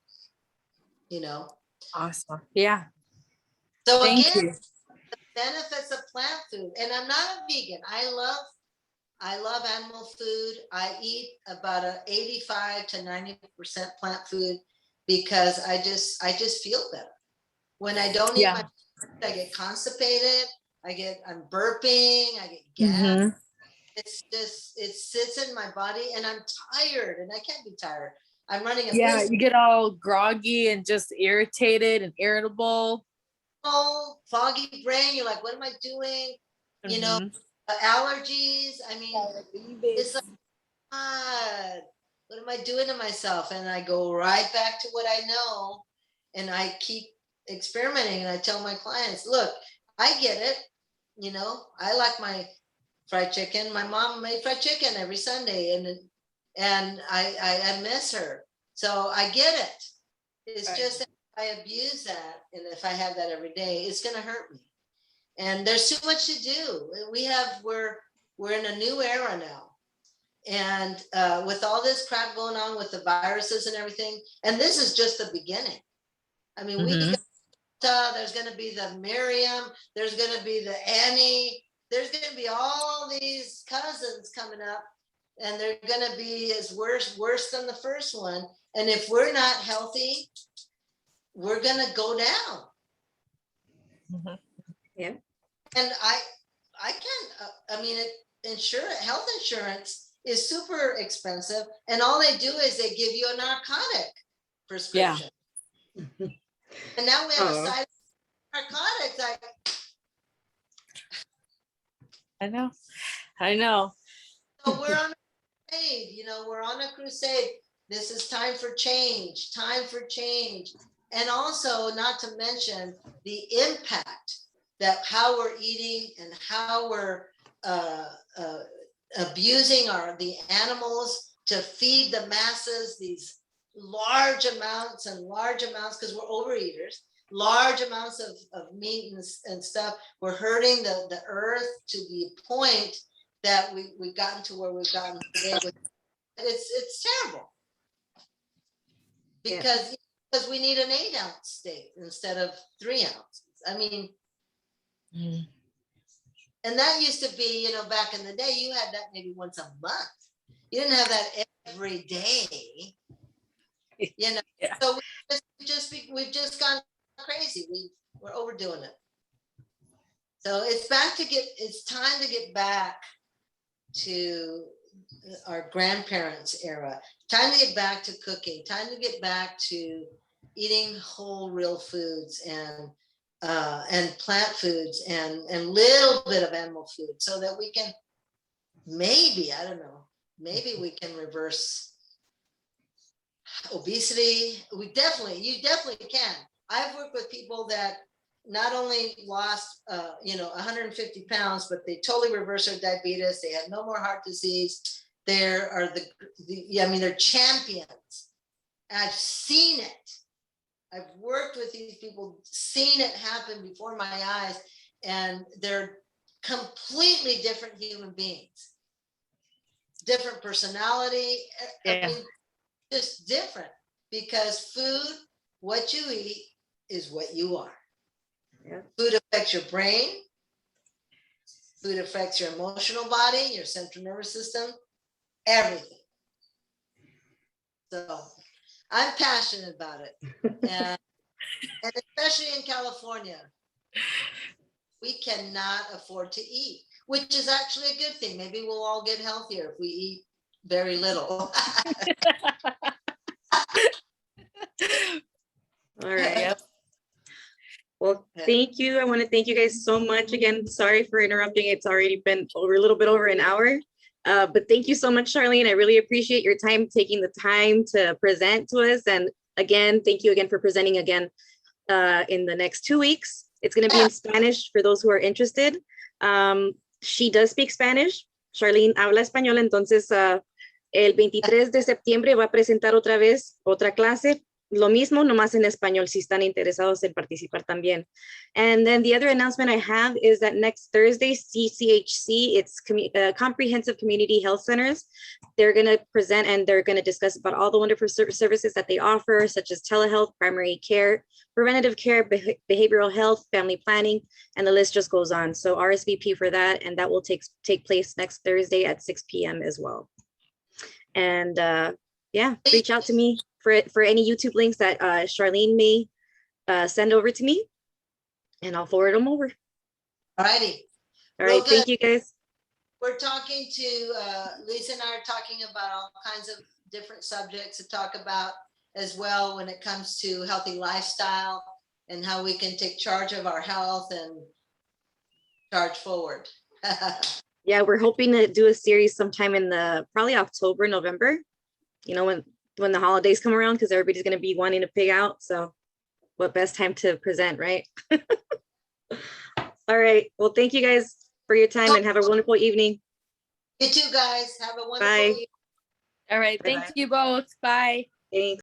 Awesome. Yeah. So Thank again, you. the benefits of plant food. And I'm not a vegan. I love animal food. I eat about 85 to 90% plant food, because I just feel better. When I don't eat my food, I get constipated. I'm burping, I get gas. It sits in my body, and I'm tired, and I can't be tired. I'm running a business. You get all groggy and just irritated and irritable. Foggy brain. You're like, what am I doing? allergies. I mean, it's like, God, what am I doing to myself? And I go right back to what I know, and I keep experimenting. And I tell my clients, look, I get it. You know, I like my fried chicken. My mom made fried chicken every Sunday, and I miss her. So I get it. It's Right. just that if I abuse that, and if I have that every day, it's going to hurt me. And there's too much to do. We're in a new era now, and with all this crap going on with the viruses and everything, and this is just the beginning. I mean, there's going to be the Miriam, there's going to be the Annie, there's going to be all these cousins coming up, and they're going to be as worse than the first one. And if we're not healthy, we're going to go down. Yeah. And I can't, I mean, health insurance is super expensive, and all they do is they give you a narcotic prescription. And now we have a side narcotics. I know. So we're on a crusade, we're on a crusade. This is time for change. And also, not to mention the impact that how we're eating and how we're abusing the animals to feed the masses these large amounts, because we're overeaters, large amounts of meat and stuff. We're hurting the earth to the point that we've gotten to where we've gotten today. It's terrible, because we need an 8-ounce steak instead of 3 ounces. I mean, and that used to be, back in the day, you had that maybe once a month. You didn't have that every day. So we've just gone crazy. We're overdoing it. So it's time to get back to our grandparents' era. Time to get back to cooking. Time to get back to eating whole, real foods and plant foods and little bit of animal food, so that we can maybe we can reverse obesity. You definitely can. I've worked with people that not only lost 150 pounds, but they totally reversed their diabetes. They had no more heart disease. They're champions. I've seen it. I've worked with these people, seen it happen before my eyes, and they're completely different human beings, different personality. I mean, just different, because food, what you eat, is what you are. Yeah. Food affects your brain. Food affects your emotional body, your central nervous system, everything. So I'm passionate about it. And especially in California, we cannot afford to eat, which is actually a good thing. Maybe we'll all get healthier if we eat very little. All right. Well, thank you. I want to thank you guys so much again. Sorry for interrupting. It's already been a little bit over an hour. But thank you so much, Charlene. I really appreciate your time, taking the time to present to us. And again, thank you again for presenting again in the next 2 weeks. It's going to be in Spanish for those who are interested. She does speak Spanish. Charlene habla español, entonces el 23 de septiembre va a presentar otra vez otra clase. Lo mismo, nomás en español, si están interesados en participar también. And then the other announcement I have is that next Thursday, CCHC, it's Comprehensive Community Health Centers. They're going to present and they're going to discuss about all the wonderful services that they offer, such as telehealth, primary care, preventative care, behavioral health, family planning, and the list just goes on. So RSVP for that, and that will take place next Thursday at 6 p.m. as well. And yeah, reach out to me for any YouTube links that Charlene may send over to me, and I'll forward them over. All righty. All right, thank you guys. We're talking to, Lisa and I are talking about all kinds of different subjects to talk about as well when it comes to healthy lifestyle and how we can take charge of our health and charge forward. Yeah, we're hoping to do a series sometime in the probably October, November, when the holidays come around, because everybody's going to be wanting to pig out. So what best time to present, right? All right. Well, thank you guys for your time and have a wonderful evening. You too, guys. Have a wonderful Bye. evening. All right. Bye-bye. Thank you both. Bye. Thanks.